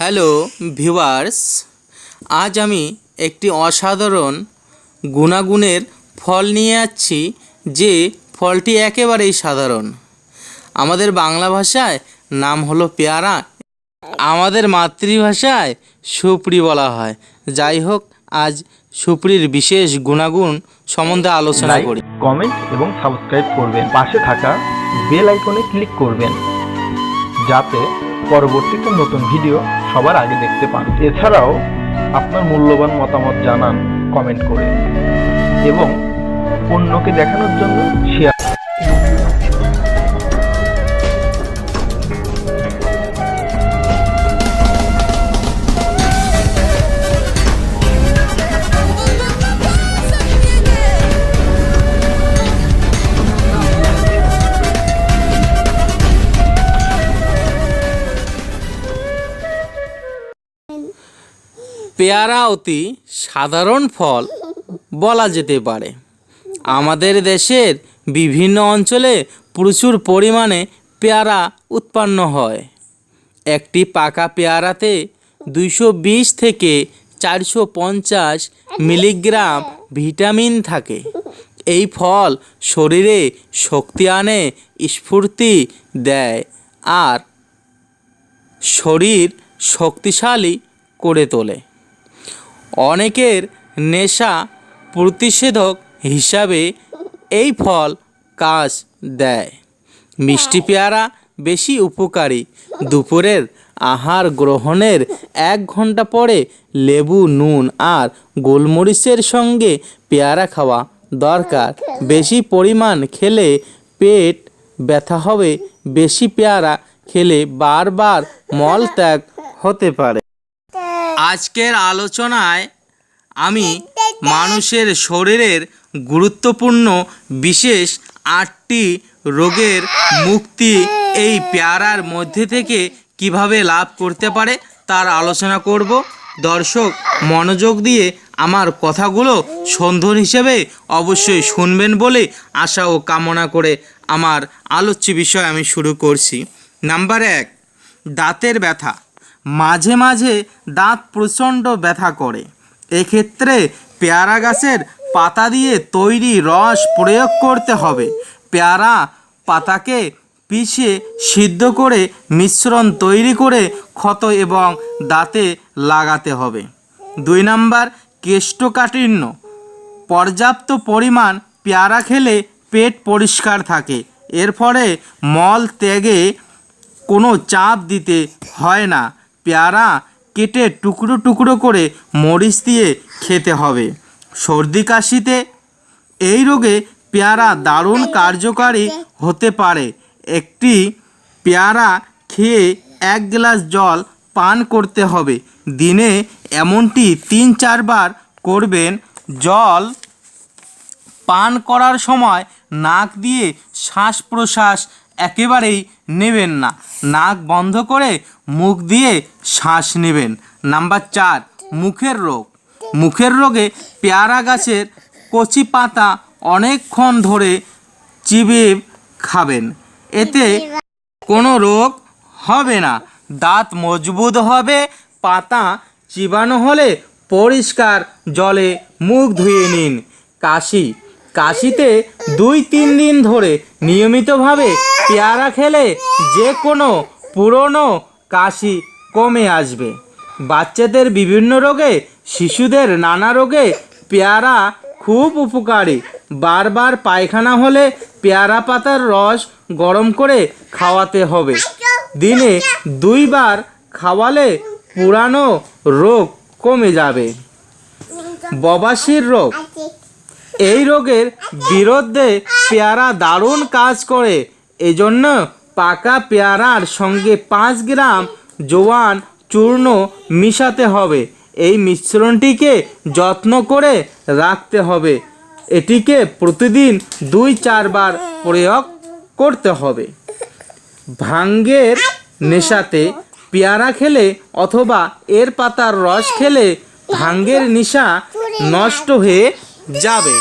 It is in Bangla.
হ্যালো ভিউয়ার্স, আজ আমি একটি অসাধারণ গুণাগুণের ফল নিয়ে আসছি যে ফলটি একেবারেই সাধারণ। আমাদের বাংলা ভাষায় নাম হলো পেয়ারা, আমাদের মাতৃভাষায় সুপ্রি বলা হয়। যাই হোক, আজ সুপ্রির বিশেষ গুণাগুণ সম্বন্ধে আলোচনা করি। কমেন্ট এবং সাবস্ক্রাইব করবেন, পাশে থাকা বেল আইকনে ক্লিক করবেন যাতে পরবর্তীতে নতুন ভিডিও সবার আগে দেখতে পান। এছাড়াও আপনার মূল্যবান মতামত জানান কমেন্ট করে এবং অন্যকে দেখানোর জন্য শেয়ার। পেয়ারা অতি সাধারণ ফল বলা যেতে পারে। আমাদের দেশের বিভিন্ন অঞ্চলে প্রচুর পরিমাণে পেয়ারা উৎপন্ন হয়। একটি পাকা পেয়ারাতে 220 থেকে 450 মিলিগ্রাম ভিটামিন থাকে। এই ফল শরীরে শক্তি আনে, স্ফূর্তি দেয় আর শরীর শক্তিশালী করে তোলে। অনেকের নেশা প্রতিষেধক হিসাবে এই ফল কাজ দেয়। মিষ্টি পেয়ারা বেশি উপকারী। দুপুরের আহার গ্রহণের 1 ঘন্টা পরে লেবু, নুন আর গোলমরিচের সঙ্গে পেয়ারা খাওয়া দরকার। বেশি পরিমাণ খেলে পেট ব্যথা হবে। বেশি পেয়ারা খেলে বারবার মলত্যাগ হতে পারে। আজকের আলোচনায় আমি মানুষের শরীরের গুরুত্বপূর্ণ বিশেষ 8টি রোগের মুক্তি এই পেয়ারার মধ্যে থেকে কিভাবে লাভ করতে পারে তার আলোচনা করব। দর্শক মনোযোগ দিয়ে আমার কথাগুলো সন্ধান হিসেবে অবশ্যই শুনবেন বলে আশা ও কামনা করে আমার আলোচ্য বিষয় আমি শুরু করছি। নাম্বার 1, দাঁতের ব্যথা। মাঝে মাঝে দাঁত প্রচণ্ড ব্যথা করে। এক্ষেত্রে পেয়ারা গাছের পাতা দিয়ে তৈরি রস প্রয়োগ করতে হবে। পেয়ারা পাতাকে পিষে সিদ্ধ করে মিশ্রণ তৈরি করে ক্ষত এবং দাঁতে লাগাতে হবে। 2 নাম্বার, কোষ্ঠকাঠিন্য। পর্যাপ্ত পরিমাণ পেয়ারা খেলে পেট পরিষ্কার থাকে। এর ফলে মল ত্যাগে কোনো চাপ দিতে হয় না। পেয়ারা কেটে টুকরো টুকরো করে মরিচ দিয়ে খেতে হবে। সর্দি কাশিতে এই রোগে পেয়ারা দারুণ কার্যকারী হতে পারে। একটি পেয়ারা খেয়ে 1 গ্লাস জল পান করতে হবে। দিনে এমনটি 3-4 বার করবেন। জল পান করার সময় নাক দিয়ে শ্বাস প্রশ্বাস একেবারেই নেবেন না। নাক বন্ধ করে মুখ দিয়ে শ্বাস নেবেন। নাম্বার 4, মুখের রোগ। মুখের রোগে পেয়ারা গাছের কচি পাতা অনেকক্ষণ ধরে চিবিয়ে খাবেন। এতে কোনো রোগ হবে না, দাঁত মজবুত হবে। পাতা চিবানো হলে পরিষ্কার জলে মুখ ধুয়ে নিন। কাশিতে 2-3 দিন ধরে নিয়মিতভাবে পেয়ারা খেলে যে কোনো পুরনো কাশি কমে আসবে। বাচ্চাদের বিভিন্ন রোগে, শিশুদের নানা রোগে পেয়ারা খুব উপকারী। বারবার পায়খানা হলে পেয়ারা পাতার রস গরম করে খাওয়াতে হবে। দিনে 2 বার খাওয়ালে পুরানো রোগ কমে যাবে। ববাসির রোগ। এই রোগের বিরুদ্ধে পেয়ারা দারুণ কাজ করে। এজন্য পাকা পেয়ারার সঙ্গে 5 গ্রাম জোয়ান চূর্ণ মিশাতে হবে। এই মিশ্রণটিকে যত্ন করে রাখতে হবে। এটিকে প্রতিদিন 2-4 বার প্রয়োগ করতে হবে। ভাঙ্গের নেশাতে পেয়ারা খেলে অথবা এর পাতার রস খেলে ভাঙ্গের নেশা নষ্ট হয়ে যাবে।